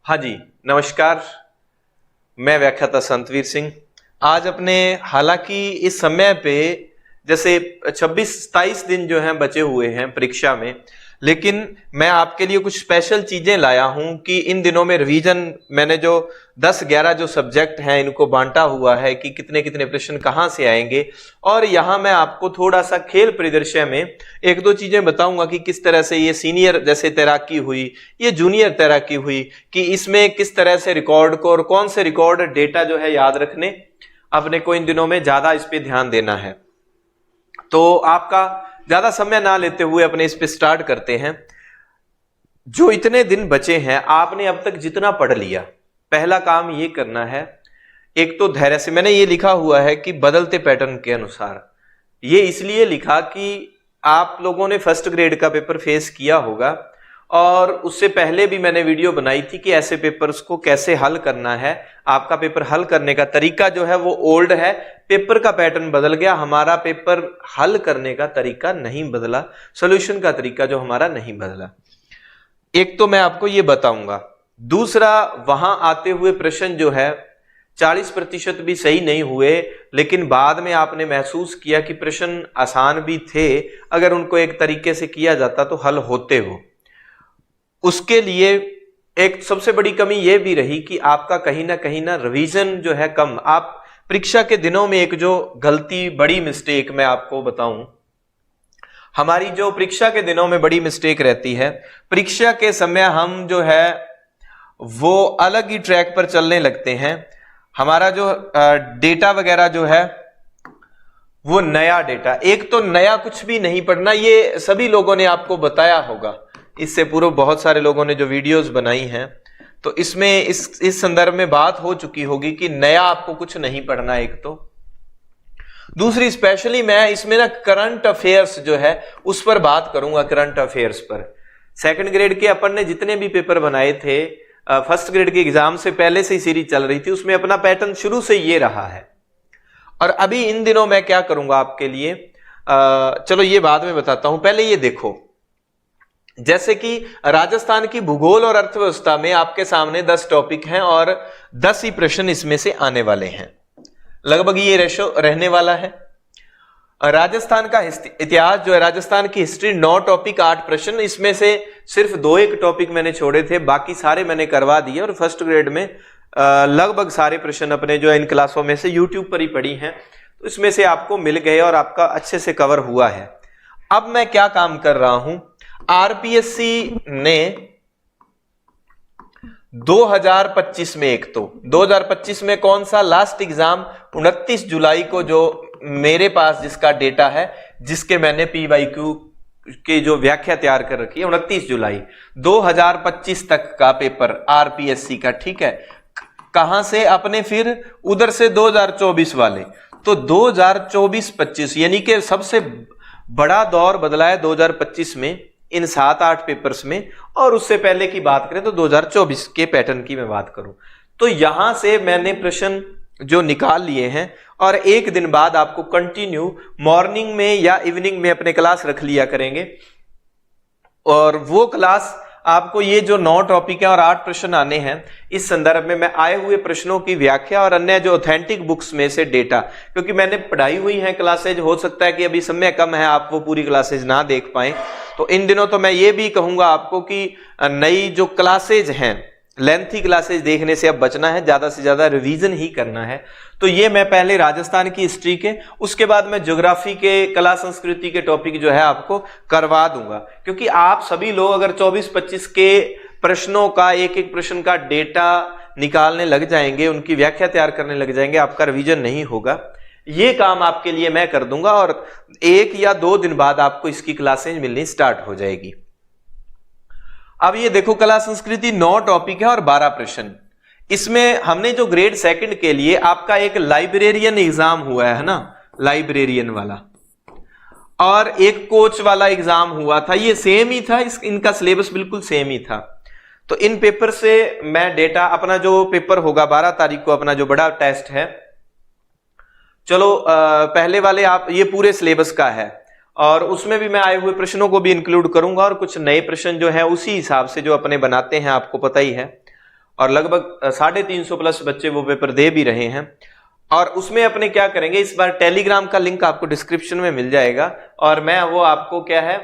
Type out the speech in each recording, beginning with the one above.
हाँ जी, नमस्कार। मैं व्याख्याता संतवीर सिंह। आज अपने हालांकि इस समय पे जैसे 26-27 दिन जो हैं बचे हुए हैं परीक्षा में, लेकिन मैं आपके लिए कुछ स्पेशल चीजें लाया हूं कि इन दिनों में रिवीजन मैंने जो 10-11 जो सब्जेक्ट हैं इनको बांटा हुआ है कि कितने कितने प्रश्न कहां से आएंगे। और यहां मैं आपको थोड़ा सा खेल परिदृश्य में एक दो चीजें बताऊंगा कि किस तरह से ये सीनियर जैसे तैराकी हुई, ये जूनियर तैराकी हुई, कि इसमें किस तरह से रिकॉर्ड को और कौन से रिकॉर्ड डेटा जो है याद रखने अपने को इन दिनों में ज्यादा इस पे ध्यान देना है। तो आपका ज्यादा समय ना लेते हुए अपने इस पे स्टार्ट करते हैं। जो इतने दिन बचे हैं, आपने अब तक जितना पढ़ लिया, पहला काम ये करना है, एक तो धैर्य से, मैंने ये लिखा हुआ है कि बदलते पैटर्न के अनुसार, ये इसलिए लिखा कि आप लोगों ने फर्स्ट ग्रेड का पेपर फेस किया होगा और उससे पहले भी मैंने वीडियो बनाई थी कि ऐसे पेपर्स को कैसे हल करना है। आपका पेपर हल करने का तरीका जो है वो ओल्ड है, पेपर का पैटर्न बदल गया, हमारा पेपर हल करने का तरीका नहीं बदला, सॉल्यूशन का तरीका जो हमारा नहीं बदला। एक तो मैं आपको ये बताऊंगा। दूसरा, वहां आते हुए प्रश्न जो है 40% भी सही नहीं हुए, लेकिन बाद में आपने महसूस किया कि प्रश्न आसान भी थे, अगर उनको एक तरीके से किया जाता तो हल होते वो। उसके लिए एक सबसे बड़ी कमी यह भी रही कि आपका कहीं ना रिवीजन जो है कम। आप परीक्षा के दिनों में एक जो गलती, बड़ी मिस्टेक मैं आपको बताऊं, हमारी जो परीक्षा के दिनों में बड़ी मिस्टेक रहती है, परीक्षा के समय हम जो है वो अलग ही ट्रैक पर चलने लगते हैं। हमारा जो डेटा वगैरह जो है वो नया डेटा, एक तो नया कुछ भी नहीं पढ़ना, ये सभी लोगों ने आपको बताया होगा, इससे पूर्व बहुत सारे लोगों ने जो वीडियोस बनाई हैं, तो इसमें इस संदर्भ में बात हो चुकी होगी कि नया आपको कुछ नहीं पढ़ना। एक तो दूसरी, स्पेशली मैं इसमें ना करंट अफेयर्स जो है उस पर बात करूंगा, करंट अफेयर्स पर। सेकंड ग्रेड के अपन ने जितने भी पेपर बनाए थे, फर्स्ट ग्रेड के एग्जाम से पहले से ही सीरीज चल रही थी, उसमें अपना पैटर्न शुरू से ये रहा है। और अभी इन दिनों मैं क्या करूंगा आपके लिए, चलो ये बाद में बताता हूं, पहले ये देखो। जैसे कि राजस्थान की भूगोल और अर्थव्यवस्था में आपके सामने 10 टॉपिक हैं और 10 ही प्रश्न इसमें से आने वाले हैं, लगभग ये रेशो रहने वाला है। राजस्थान का इतिहास जो है, राजस्थान की हिस्ट्री 9 टॉपिक 8 प्रश्न, इसमें से सिर्फ 2-1 टॉपिक मैंने छोड़े थे, बाकी सारे मैंने करवा दिए। और फर्स्ट ग्रेड में लगभग सारे प्रश्न अपने जो इन क्लासों में से यूट्यूब पर ही पढ़ी हैं, तो इसमें से आपको मिल गए और आपका अच्छे से कवर हुआ है। अब मैं क्या काम कर रहा हूं, आरपीएससी ने 2025 में, एक तो 2025 में कौन सा लास्ट एग्जाम, 29 जुलाई को, जो मेरे पास जिसका डेटा है, जिसके मैंने पीवाईक्यू की जो व्याख्या तैयार कर रखी है, 29 जुलाई 2025 तक का पेपर आरपीएससी का, ठीक है। कहां से अपने, फिर उधर से 2024 वाले, तो 2024-25 यानी कि सबसे बड़ा दौर बदला है 2025 में इन 7-8 पेपर्स में। और उससे पहले की बात करें तो 2024 के पैटर्न की मैं बात करूं, तो यहां से मैंने प्रश्न जो निकाल लिए हैं, और एक दिन बाद आपको कंटिन्यू मॉर्निंग में या इवनिंग में अपने क्लास रख लिया करेंगे। और वो क्लास आपको ये जो 9 टॉपिक है और 8 प्रश्न आने हैं, इस संदर्भ में मैं आए हुए प्रश्नों की व्याख्या और अन्य जो ऑथेंटिक बुक्स में से डेटा, क्योंकि मैंने पढ़ाई हुई है क्लासेज, हो सकता है कि अभी समय कम है, आप वो पूरी क्लासेज ना देख पाए, तो इन दिनों तो मैं ये भी कहूंगा आपको कि नई जो क्लासेज हैं, लेंथी क्लासेज देखने से अब बचना है, ज्यादा से ज्यादा रिवीजन ही करना है। तो ये मैं पहले राजस्थान की हिस्ट्री के, उसके बाद मैं ज्योग्राफी के, कला संस्कृति के टॉपिक जो है आपको करवा दूंगा, क्योंकि आप सभी लोग अगर 24-25 के प्रश्नों का, एक एक प्रश्न का डेटा निकालने लग जाएंगे, उनकी व्याख्या तैयार करने लग जाएंगे, आपका रिवीजन नहीं होगा। ये काम आपके लिए मैं कर दूंगा और 1 या 2 दिन बाद आपको इसकी क्लासेज मिलनी स्टार्ट हो जाएगी। अब ये देखो, कला संस्कृति 9 टॉपिक है और 12 प्रश्न। इसमें हमने जो ग्रेड 2 के लिए आपका एक लाइब्रेरियन एग्जाम हुआ है ना, लाइब्रेरियन वाला, और एक कोच वाला एग्जाम हुआ था, ये सेम ही था, इनका सिलेबस बिल्कुल सेम ही था। तो इन पेपर से मैं डेटा, अपना जो पेपर होगा 12 तारीख को, अपना जो बड़ा टेस्ट है, चलो पहले वाले आप, ये पूरे सिलेबस का है और उसमें भी मैं आए हुए प्रश्नों को भी इंक्लूड करूंगा और कुछ नए प्रश्न जो है उसी हिसाब से जो अपने बनाते हैं, आपको पता ही है। और लगभग 350 प्लस बच्चे वो पेपर दे भी रहे हैं। और उसमें अपने क्या करेंगे, इस बार टेलीग्राम का लिंक आपको डिस्क्रिप्शन में मिल जाएगा और मैं वो आपको क्या है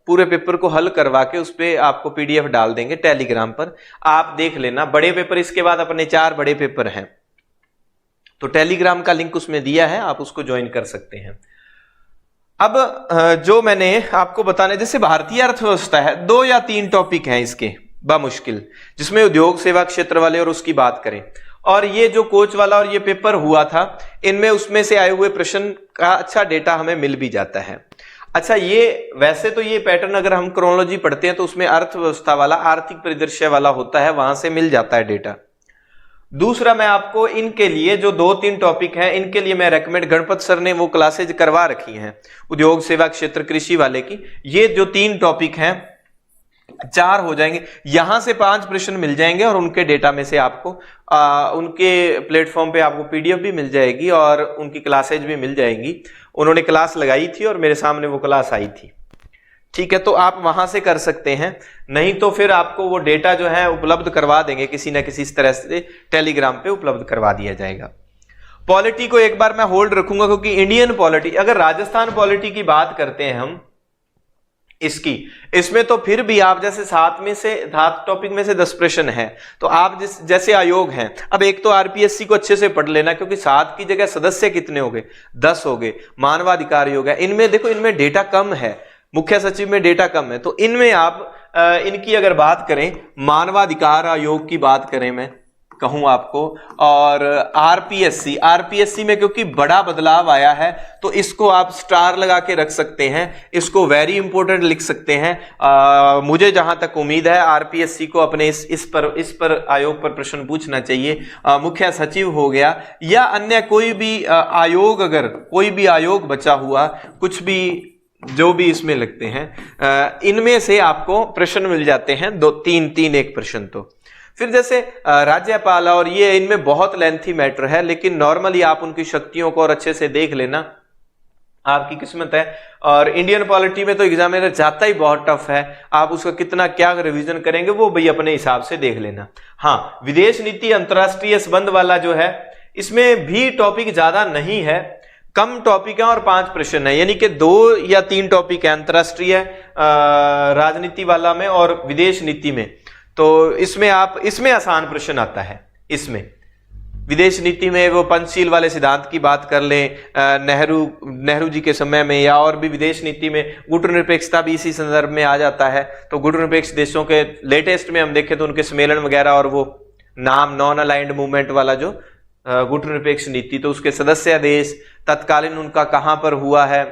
पूरे पेपर को हल करवा के उस पर आपको पीडीएफ डाल देंगे टेलीग्राम पर, आप देख लेना। बड़े पेपर इसके बाद अपने 4 बड़े पेपर हैं, तो टेलीग्राम का लिंक उसमें दिया है, आप उसको ज्वाइन कर सकते हैं। अब जो मैंने आपको बताना, जैसे भारतीय अर्थव्यवस्था है, 2 या 3 टॉपिक हैं इसके बामुश्किल, जिसमें उद्योग सेवा क्षेत्र वाले और उसकी बात करें। और ये जो कोच वाला और ये पेपर हुआ था, इनमें उसमें से आए हुए प्रश्न का अच्छा डेटा हमें मिल भी जाता है। अच्छा, ये वैसे तो ये पैटर्न अगर हम क्रोनोलॉजी पढ़ते हैं तो उसमें अर्थव्यवस्था वाला, आर्थिक परिदृश्य वाला होता है, वहां से मिल जाता है डेटा। दूसरा, मैं आपको इनके लिए जो 2-3 टॉपिक हैं, इनके लिए मैं रेकमेंड, गणपत सर ने वो क्लासेज करवा रखी हैं उद्योग सेवा क्षेत्र कृषि वाले की। ये जो 3 टॉपिक हैं 4 हो जाएंगे, यहां से 5 प्रश्न मिल जाएंगे और उनके डेटा में से आपको उनके प्लेटफॉर्म पे आपको पीडीएफ भी मिल जाएगी और उनकी क्लासेज भी मिल जाएंगी। उन्होंने क्लास लगाई थी और मेरे सामने वो क्लास आई थी, ठीक है, तो आप वहां से कर सकते हैं। नहीं तो फिर आपको वो डेटा जो है उपलब्ध करवा देंगे, किसी ना किसी तरह से टेलीग्राम पे उपलब्ध करवा दिया जाएगा। पॉलिटी को एक बार मैं होल्ड रखूंगा, क्योंकि इंडियन पॉलिटी, अगर राजस्थान पॉलिटी की बात करते हैं हम इसमें तो फिर भी आप जैसे 7 टॉपिक में से 10 प्रश्न है, तो आप जैसे आयोग हैं, अब एक तो आरपीएससी को अच्छे से पढ़ लेना, क्योंकि 7 की जगह सदस्य कितने हो गए, 10 हो गए। मानवाधिकार योग है, इनमें देखो, इनमें डेटा कम है, मुख्य सचिव में डेटा कम है, तो इनमें आप इनकी अगर बात करें, मानवाधिकार आयोग की बात करें, मैं कहूं आपको, और आरपीएससी में क्योंकि बड़ा बदलाव आया है, तो इसको आप स्टार लगा के रख सकते हैं, इसको वेरी इंपॉर्टेंट लिख सकते हैं। मुझे जहां तक उम्मीद है आरपीएससी को अपने इस पर आयोग पर प्रश्न पूछना चाहिए। मुख्य सचिव हो गया या अन्य कोई भी आयोग, अगर कोई भी आयोग बचा हुआ, कुछ भी जो भी इसमें लगते हैं, इनमें से आपको प्रश्न मिल जाते हैं, 2-3 एक प्रश्न। तो फिर जैसे राज्यपाल, और ये इनमें बहुत लेंथी मैटर है, लेकिन नॉर्मली आप उनकी शक्तियों को और अच्छे से देख लेना, आपकी किस्मत है। और इंडियन पॉलिटी में तो एग्जामिनर जाता ही बहुत टफ है, आप उसका कितना क्या रिवीजन करेंगे वो भाई अपने हिसाब से देख लेना। हाँ, विदेश नीति अंतरराष्ट्रीय संबंध वाला जो है, इसमें भी टॉपिक ज्यादा नहीं है, कम टॉपिक है और 5 प्रश्न है, यानी कि 2 या 3 टॉपिक है अंतरराष्ट्रीय राजनीति वाला में और विदेश नीति में। तो इसमें आसान प्रश्न आता है। इसमें विदेश नीति में वो पंचशील वाले सिद्धांत की बात कर लें, नेहरू जी के समय में, या और भी विदेश नीति में गुटनिरपेक्षता भी इसी संदर्भ में आ जाता है। तो गुटनिरपेक्ष देशों के लेटेस्ट में हम देखें तो उनके सम्मेलन वगैरह, और वो नाम नॉन अलाइंड मूवमेंट वाला जो गुटनिरपेक्ष नीति, तो उसके सदस्य देश, तत्कालीन उनका कहां पर हुआ है,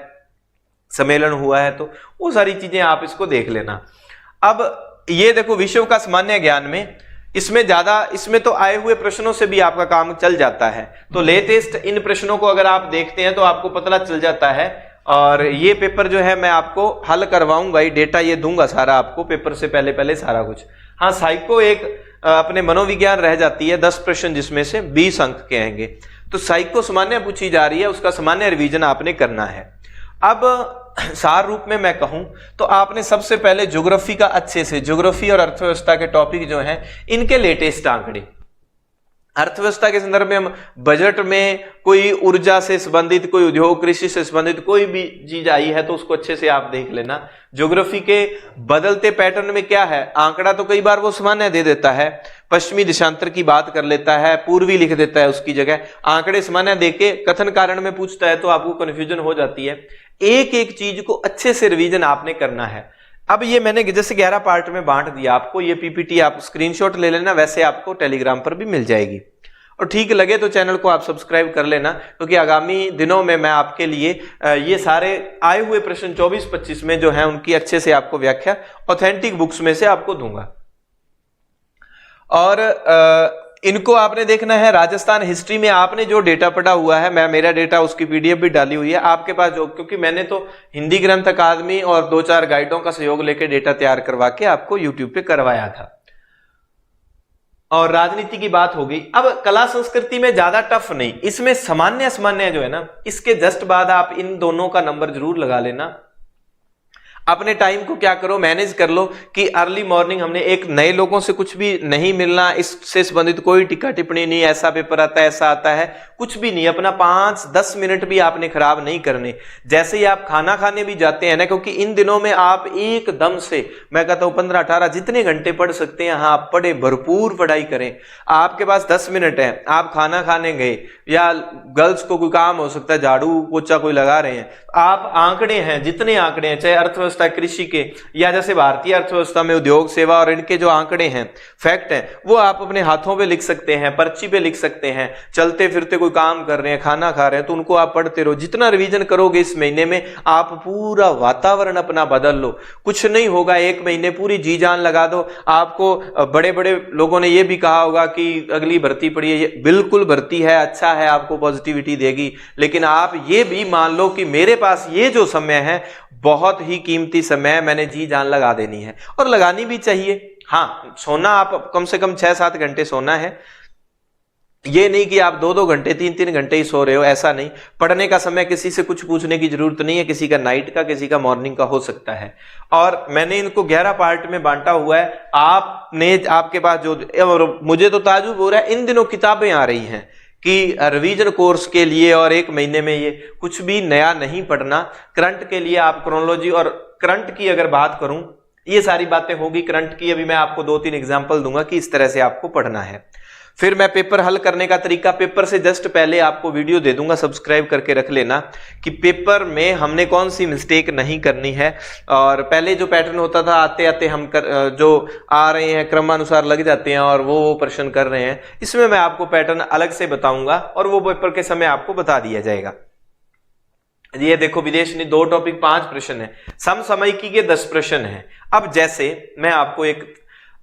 सम्मेलन हुआ है, तो वो सारी चीजें आप इसको देख लेना। अब ये देखो, विश्व का सामान्य ज्ञान में इसमें तो आए हुए प्रश्नों से भी आपका काम चल जाता है। तो लेटेस्ट इन प्रश्नों को अगर आप देखते हैं तो आपको पता चल जाता है। और ये पेपर जो है मैं आपको हल करवाऊंगा, ये डेटा ये दूंगा सारा आपको पेपर से पहले सारा कुछ। हाँ, साइको एक अपने मनोविज्ञान रह जाती है, 10 प्रश्न जिसमें से 20 अंक के आएंगे। तो साइको सामान्य पूछी जा रही है, उसका सामान्य रिवीजन आपने करना है। अब सार रूप में मैं कहूं तो आपने सबसे पहले ज्योग्राफी का अच्छे से, ज्योग्राफी और अर्थव्यवस्था के टॉपिक जो हैं, इनके लेटेस्ट आंकड़े, अर्थव्यवस्था के संदर्भ में हम बजट में कोई ऊर्जा से संबंधित, कोई उद्योग कृषि से संबंधित कोई भी चीज आई है तो उसको अच्छे से आप देख लेना। ज्योग्राफी के बदलते पैटर्न में क्या है, आंकड़ा तो कई बार वो सामान्य दे देता है, पश्चिमी देशांतर की बात कर लेता है, पूर्वी लिख देता है उसकी जगह, आंकड़े सामान्य देके कथन कारण में पूछता है तो आपको कंफ्यूजन हो जाती है। एक एक चीज को अच्छे से रिवीजन आपने करना है। अब ये मैंने जैसे 11 पार्ट में बांट दिया आपको, ये पीपीटी आप स्क्रीनशॉट ले लेना, वैसे आपको टेलीग्राम पर भी मिल जाएगी। और ठीक लगे तो चैनल को आप सब्सक्राइब कर लेना, क्योंकि आगामी दिनों में मैं आपके लिए ये सारे आए हुए प्रश्न 24-25 में जो है उनकी अच्छे से आपको व्याख्या ऑथेंटिक बुक्स में से आपको दूंगा। और इनको आपने देखना है, राजस्थान हिस्ट्री में आपने जो डेटा पढ़ा हुआ है, मेरा डेटा उसकी पीडीएफ भी डाली हुई है आपके पास, जो क्योंकि मैंने तो हिंदी ग्रंथ अकादमी और 2-4 गाइडों का सहयोग लेकर डेटा तैयार करवा के आपको यूट्यूब पे करवाया था। और राजनीति की बात होगी। अब कला संस्कृति में ज्यादा टफ नहीं, इसमें सामान्य जो है ना, इसके जस्ट बाद आप इन दोनों का नंबर जरूर लगा लेना। अपने टाइम को क्या करो, मैनेज कर लो कि अर्ली मॉर्निंग हमने एक नए लोगों से कुछ भी नहीं मिलना, इससे संबंधित कोई टीका टिप्पणी नहीं, ऐसा पेपर आता है ऐसा आता है, कुछ भी नहीं। अपना 5-10 मिनट भी आपने खराब नहीं करने। जैसे ही आप खाना खाने भी जाते हैं ना, क्योंकि इन दिनों में आप एकदम से, मैं कहता हूं 15-18 जितने घंटे पढ़ सकते हैं, हाँ आप पढ़े, भरपूर पढ़ाई करें। आपके पास 10 मिनट है, आप खाना खाने गए, या गर्ल्स को कोई काम हो सकता है, झाड़ू पोछा कोई लगा रहे हैं, आप आंकड़े हैं, जितने आंकड़े हैं, चाहे अर्थव्यवस्था कृषि के, या जैसे भारतीय अर्थव्यवस्था में उद्योग सेवा और इनके जो आंकड़े हैं, फैक्ट हैं, वो आप अपने हाथों पे लिख सकते हैं, पर्ची पे लिख सकते हैं। चलते फिरते कोई काम कर रहे हैं, खाना खा रहे हैं, तो उनको आप पढ़ते रहो। जितना रिवीजन करोगे इस महीने में, आप पूरा वातावरण अपना बदल लो। कुछ नहीं होगा, 1 महीने पूरी जी जान लगा दो। आपको बड़े बड़े लोगों ने यह भी कहा होगा कि अगली भर्ती पड़ी है, बिल्कुल भर्ती है, अच्छा है, आपको पॉजिटिविटी देगी, लेकिन आप ये भी मान लो कि मेरे पास ये जो समय है बहुत ही कीमती समय है, मैंने जी जान लगा देनी है, और लगानी भी चाहिए। हाँ, सोना आप कम से कम 6-7 घंटे सोना है, ये नहीं कि आप 2-2 घंटे 3-3 घंटे ही सो रहे हो, ऐसा नहीं। पढ़ने का समय किसी से कुछ पूछने की जरूरत नहीं है, किसी का नाइट का, किसी का मॉर्निंग का हो सकता है। और मैंने इनको 11 पार्ट में बांटा हुआ है। आपके पास जो, और मुझे तो ताजुब हो रहा है, इन दिनों किताबें आ रही हैं कि रिवीजन कोर्स के लिए, और 1 महीने में ये कुछ भी नया नहीं पढ़ना। करंट के लिए आप क्रोनोलॉजी, और करंट की अगर बात करूं, ये सारी बातें होगी करंट की, अभी मैं आपको 2-3 एग्जांपल दूंगा कि इस तरह से आपको पढ़ना है। फिर मैं पेपर हल करने का तरीका, पेपर से जस्ट पहले आपको वीडियो दे दूंगा, सब्सक्राइब करके रख लेना, कि पेपर में हमने कौन सी मिस्टेक नहीं करनी है। और पहले जो पैटर्न होता था, आते आते हम जो आ रहे हैं क्रमानुसार लग जाते हैं और वो प्रश्न कर रहे हैं, इसमें मैं आपको पैटर्न अलग से बताऊंगा, और वो पेपर के समय आपको बता दिया जाएगा। ये देखो, विदेश ने 2 टॉपिक 5 प्रश्न है, समसामयिकी के 10 प्रश्न है। अब जैसे मैं आपको एक,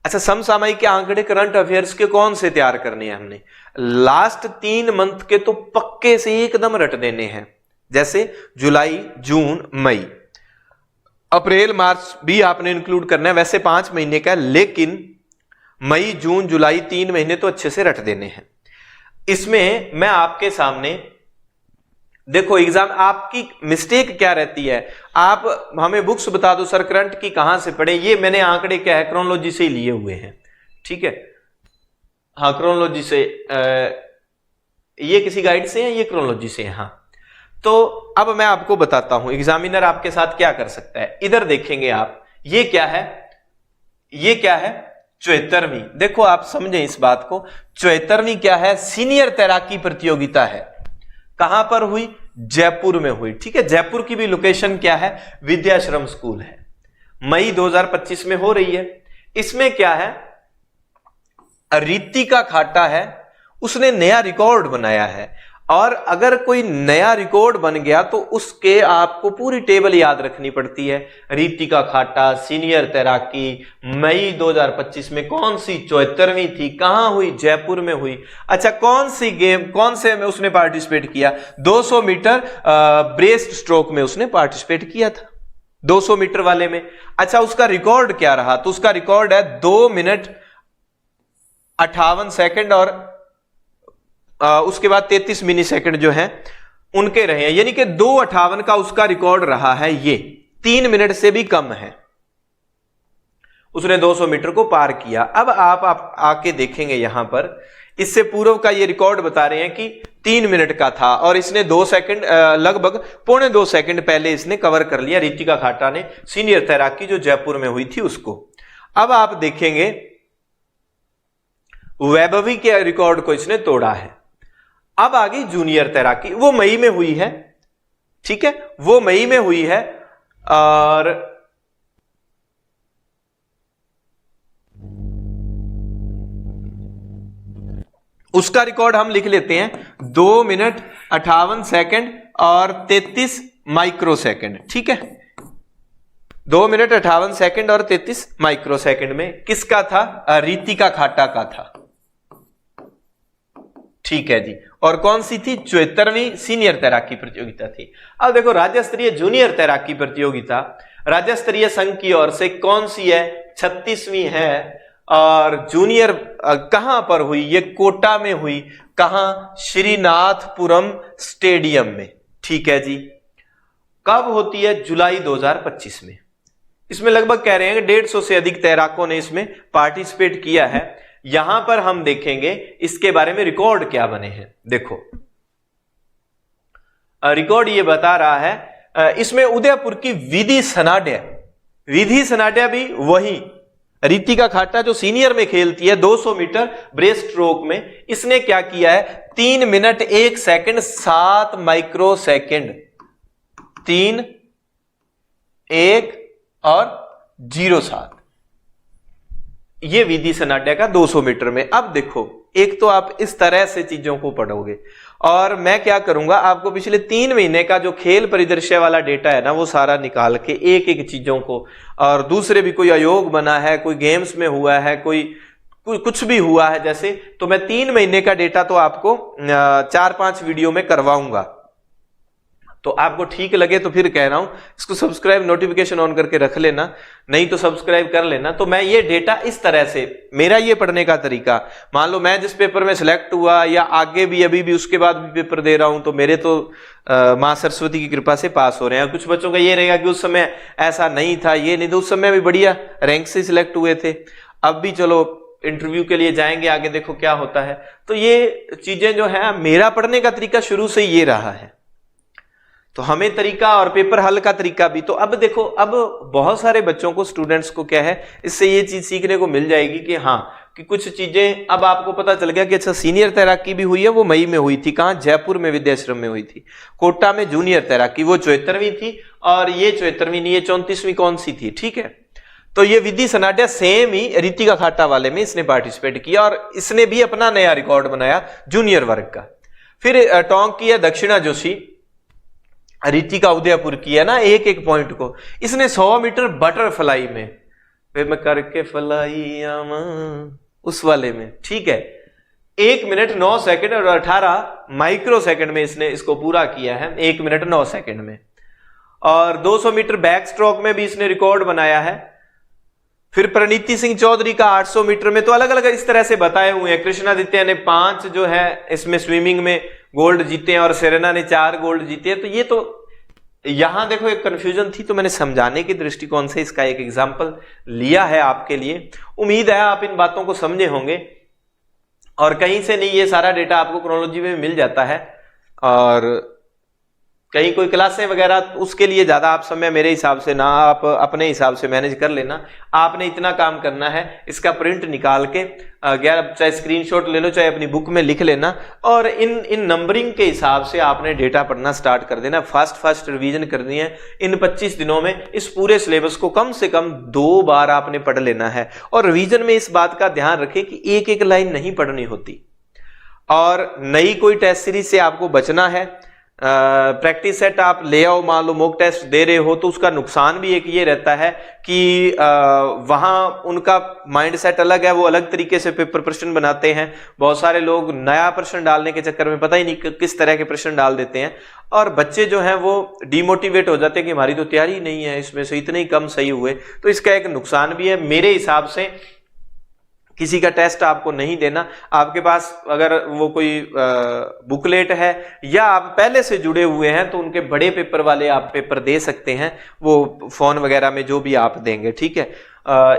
अच्छा, समसामयिक के आंकड़े करंट अफेयर्स के कौन से तैयार करने हैं हमने, लास्ट 3 मंथ के तो पक्के से एकदम रट देने हैं। जैसे जुलाई, जून, मई, अप्रैल, मार्च भी आपने इंक्लूड करना है, वैसे 5 महीने का, लेकिन मई, जून, जुलाई 3 महीने तो अच्छे से रट देने हैं। इसमें मैं आपके सामने, देखो एग्जाम आपकी मिस्टेक क्या रहती है, आप हमें बुक्स बता दो सर करंट की कहां से पढ़े, ये मैंने आंकड़े क्या है क्रोनोलॉजी से ही लिए हुए हैं, ठीक है, हाँ क्रोनोलॉजी से, ये किसी गाइड से है, ये क्रोनोलॉजी से है, हाँ। तो अब मैं आपको बताता हूं एग्जामिनर आपके साथ क्या कर सकता है। इधर देखेंगे आप, ये क्या है, ये क्या है, 74वीं, देखो आप समझें इस बात को, 74वीं क्या है, सीनियर तैराकी प्रतियोगिता है। कहां पर हुई, जयपुर में हुई, ठीक है। जयपुर की भी लोकेशन क्या है, विद्याश्रम स्कूल है, मई 2025 में हो रही है। इसमें क्या है, रितिका खाटा है, उसने नया रिकॉर्ड बनाया है, और अगर कोई नया रिकॉर्ड बन गया तो उसके आपको पूरी टेबल याद रखनी पड़ती है। रितिका खाटा, सीनियर तैराकी, मई 2025 में कौन सी 74वीं थी, कहां हुई, जयपुर में हुई। अच्छा, कौन सी गेम, कौन से में उसने पार्टिसिपेट किया, 200 मीटर ब्रेस्ट स्ट्रोक में उसने पार्टिसिपेट किया था, 200 मीटर वाले में। अच्छा, उसका रिकॉर्ड क्या रहा, तो उसका रिकॉर्ड है 2 मिनट 58 सेकंड, और उसके बाद 33 मिली सेकंड जो है उनके रहे हैं, यानी कि 2:58 का उसका रिकॉर्ड रहा है। ये 3 मिनट से भी कम है, उसने 200 मीटर को पार किया। अब आप आके देखेंगे यहां पर, इससे पूर्व का ये रिकॉर्ड बता रहे हैं कि 3 मिनट का था, और इसने 2 सेकंड, लगभग 2.25 सेकंड पहले इसने कवर कर लिया, रितिका खाटा ने, सीनियर तैराकी जो जयपुर में हुई थी उसको। अब आप देखेंगे वैभवी के रिकॉर्ड को इसने तोड़ा है। अब आ गई जूनियर तैराकी, वो मई में हुई है, ठीक है, वो मई में हुई है, और उसका रिकॉर्ड हम लिख लेते हैं 2 मिनट 58 सेकंड और 33 माइक्रो सेकंड, ठीक है। 2 मिनट 58 सेकंड और 33 माइक्रो सेकंड में किसका था, रितिका खाटा का था, ठीक है जी। और कौन सी थी, 74वीं सीनियर तैराकी प्रतियोगिता थी। अब देखो, राज्य स्तरीय जूनियर तैराकी प्रतियोगिता राज्य स्तरीय संघ की ओर से कौन सी है, 36वीं है, और जूनियर कहां पर हुई, ये कोटा में हुई, कहां, श्रीनाथपुरम स्टेडियम में, ठीक है जी। कब होती है, जुलाई 2025 में, इसमें लगभग कह रहे हैं कि 150 से अधिक तैराकों ने इसमें पार्टिसिपेट किया है। यहां पर हम देखेंगे इसके बारे में रिकॉर्ड क्या बने हैं। देखो रिकॉर्ड ये बता रहा है, इसमें उदयपुर की विधि सनाड्या भी वही रितिका खाट्टा जो सीनियर में खेलती है 200 मीटर ब्रेस्ट स्ट्रोक में, इसने क्या किया है 3 मिनट 1 सेकंड 7 माइक्रो सेकंड, 3 1 और 07, ये विधि सनाड्या का 200 मीटर में। अब देखो एक तो आप इस तरह से चीजों को पढ़ोगे और मैं क्या करूंगा आपको पिछले 3 महीने का जो खेल परिदृश्य वाला डेटा है ना वो सारा निकाल के एक एक चीजों को, और दूसरे भी कोई आयोग बना है, कोई गेम्स में हुआ है, कोई कुछ भी हुआ है जैसे, तो मैं 3 महीने का डेटा तो आपको 4-5 वीडियो में करवाऊंगा। तो आपको ठीक लगे तो फिर कह रहा हूं इसको सब्सक्राइब नोटिफिकेशन ऑन करके रख लेना, नहीं तो सब्सक्राइब कर लेना। तो मैं ये डेटा इस तरह से, मेरा ये पढ़ने का तरीका, मान लो मैं जिस पेपर में सिलेक्ट हुआ या आगे भी अभी भी उसके बाद भी पेपर दे रहा हूं, तो मेरे तो मां सरस्वती की कृपा से पास हो रहे हैं। कुछ बच्चों का ये रहेगा कि उस समय ऐसा नहीं था, ये नहीं, तो उस समय भी बढ़िया रैंक से सिलेक्ट हुए थे, अब भी चलो इंटरव्यू के लिए जाएंगे आगे, देखो क्या होता है। तो ये चीजें जो है मेरा पढ़ने का तरीका शुरू से ये रहा है, तो हमें तरीका और पेपर हल का तरीका भी। तो अब देखो, अब बहुत सारे बच्चों को, स्टूडेंट्स को क्या है, इससे ये चीज सीखने को मिल जाएगी कि हाँ कि कुछ चीजें अब आपको पता चल गया कि अच्छा सीनियर तैराकी भी हुई है, वो मई में हुई थी, कहाँ, जयपुर में विद्याश्रम में हुई थी। कोटा में जूनियर तैराकी वो 74वीं थी, और ये 74वीं नहीं, ये 34वीं कौन सी थी, ठीक है। तो ये विधि सनाड्या सेम ही रितिका खाट्टा वाले में इसने पार्टिसिपेट किया और इसने भी अपना नया रिकॉर्ड बनाया जूनियर वर्ग का। फिर टोंक की है दक्षिणा जोशी, रितिका उदयपुर की है ना, एक एक पॉइंट को इसने 100 मीटर बटरफ्लाई में, वे मैं करके फ्लाई आमा उस वाले में, ठीक है, 1 मिनट 9 सेकंड और 18 माइक्रो सेकंड में इसने इसको पूरा किया है, 1 मिनट 9 सेकंड में। और 200 मीटर बैक स्ट्रोक में भी इसने रिकॉर्ड बनाया है। फिर प्रणीति सिंह चौधरी का 800 मीटर में, तो अलग अलग इस तरह से बताए हुए हैं। कृष्णादित्य ने 5 जो है इसमें स्विमिंग में गोल्ड जीते हैं और सेरेना ने 4 गोल्ड जीते हैं। तो ये तो यहां देखो एक कंफ्यूजन थी, तो मैंने समझाने के दृष्टिकोण से इसका एक एग्जांपल लिया है आपके लिए। उम्मीद है आप इन बातों को समझे होंगे, और कहीं से नहीं, ये सारा डेटा आपको क्रोनोलॉजी में मिल जाता है। और कहीं कोई क्लासें वगैरह, उसके लिए ज्यादा आप समय मेरे हिसाब से ना, आप अपने हिसाब से मैनेज कर लेना। आपने इतना काम करना है, इसका प्रिंट निकाल के चाहे स्क्रीनशॉट ले लो, चाहे अपनी बुक में लिख लेना, और इन नंबरिंग के हिसाब से आपने डेटा पढ़ना स्टार्ट कर देना। फास्ट रिवीजन करनी है। इन 25 दिनों में इस पूरे सिलेबस को कम से कम 2 बार आपने पढ़ लेना है। और रिवीजन में इस बात का ध्यान रखें कि एक एक लाइन नहीं पढ़नी होती, और नई कोई टेस्ट सीरीज से आपको बचना है। प्रैक्टिस सेट आप ले आओ, मान लो मॉक टेस्ट दे रहे हो, तो उसका नुकसान भी एक ये रहता है कि वहां उनका माइंड सेट अलग है, वो अलग तरीके से पेपर प्रश्न बनाते हैं। बहुत सारे लोग नया प्रश्न डालने के चक्कर में पता ही नहीं किस तरह के प्रश्न डाल देते हैं, और बच्चे जो हैं वो डिमोटिवेट हो जाते हैं कि हमारी तो तैयारी नहीं है, इसमें से इतने ही कम सही हुए। तो इसका एक नुकसान भी है। मेरे हिसाब से किसी का टेस्ट आपको नहीं देना। आपके पास अगर वो कोई बुकलेट है या आप पहले से जुड़े हुए हैं, तो उनके बड़े पेपर वाले आप पेपर दे सकते हैं, वो फोन वगैरह में जो भी आप देंगे, ठीक है।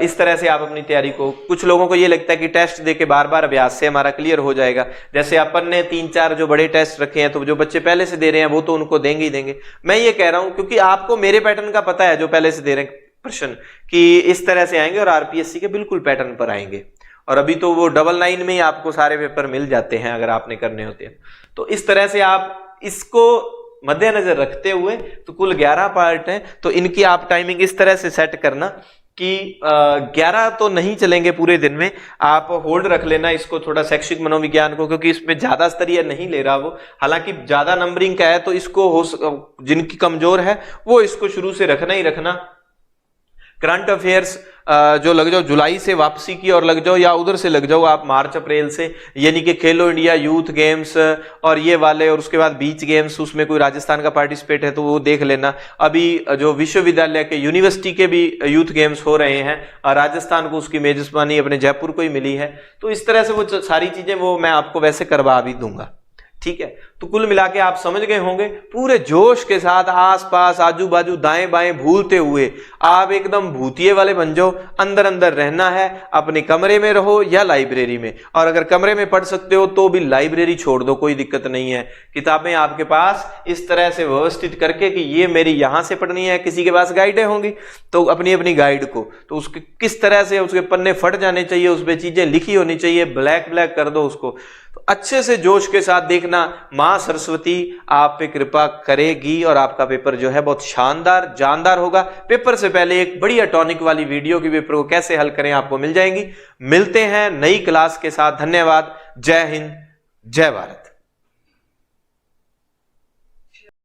इस तरह से आप अपनी तैयारी को, कुछ लोगों को ये लगता है कि टेस्ट दे के बार बार अभ्यास से हमारा क्लियर हो जाएगा। जैसे अपन ने 3-4 जो बड़े टेस्ट रखे हैं, तो जो बच्चे पहले से दे रहे हैं वो तो उनको देंगे ही देंगे। मैं ये कह रहा हूं क्योंकि आपको मेरे पैटर्न का पता है, जो पहले से दे रहे हैं प्रश्न कि इस तरह से आएंगे और आरपीएससी के बिल्कुल पैटर्न पर आएंगे। और अभी तो वो 99 में ही आपको सारे पेपर मिल जाते हैं अगर आपने करने होते हैं। तो इस तरह से आप इसको मद्देनजर रखते हुए, तो कुल 11 पार्ट हैं, तो इनकी आप टाइमिंग इस तरह से सेट करना कि 11 तो नहीं चलेंगे पूरे दिन में, आप होल्ड रख लेना इसको थोड़ा शैक्षिक मनोविज्ञान को, क्योंकि इसमें ज्यादा स्तरीय नहीं ले रहा वो। हालांकि ज्यादा नंबरिंग का है, तो इसको जिनकी कमजोर है वो इसको शुरू से रखना ही रखना। करंट अफेयर्स जो लग जाओ जुलाई से वापसी की, और लग जाओ या उधर से लग जाओ आप मार्च अप्रैल से, यानी कि खेलो इंडिया यूथ गेम्स और ये वाले, और उसके बाद बीच गेम्स, उसमें कोई राजस्थान का पार्टिसिपेट है तो वो देख लेना। अभी जो विश्वविद्यालय के, यूनिवर्सिटी के भी यूथ गेम्स हो रहे हैं, और राजस्थान को उसकी मेजबानी अपने जयपुर को ही मिली है। तो इस तरह से वो सारी चीजें वो मैं आपको वैसे करवा भी दूंगा, ठीक है। तो कुल मिला के आप समझ गए होंगे, पूरे जोश के साथ आसपास आजू बाजू दाएं बाएं भूलते हुए आप एकदम भूतिये वाले बन जाओ। अंदर अंदर रहना है, अपने कमरे में रहो या लाइब्रेरी में, और अगर कमरे में पढ़ सकते हो तो भी लाइब्रेरी छोड़ दो, कोई दिक्कत नहीं है। किताबें आपके पास इस तरह से व्यवस्थित करके कि ये मेरी यहां से पढ़नी है, किसी के पास गाइडें होंगी तो अपनी अपनी गाइड को, तो उसके किस तरह से उसके पन्ने फट जाने चाहिए, उस पर चीजें लिखी होनी चाहिए, ब्लैक ब्लैक कर दो उसको। तो अच्छे से जोश के साथ देखना, मां सरस्वती आप पे कृपा करेगी और आपका पेपर जो है बहुत शानदार जानदार होगा। पेपर से पहले एक बढ़िया टॉनिक वाली वीडियो की पेपर को कैसे हल करें आपको मिल जाएंगी। मिलते हैं नई क्लास के साथ। धन्यवाद। जय हिंद, जय भारत।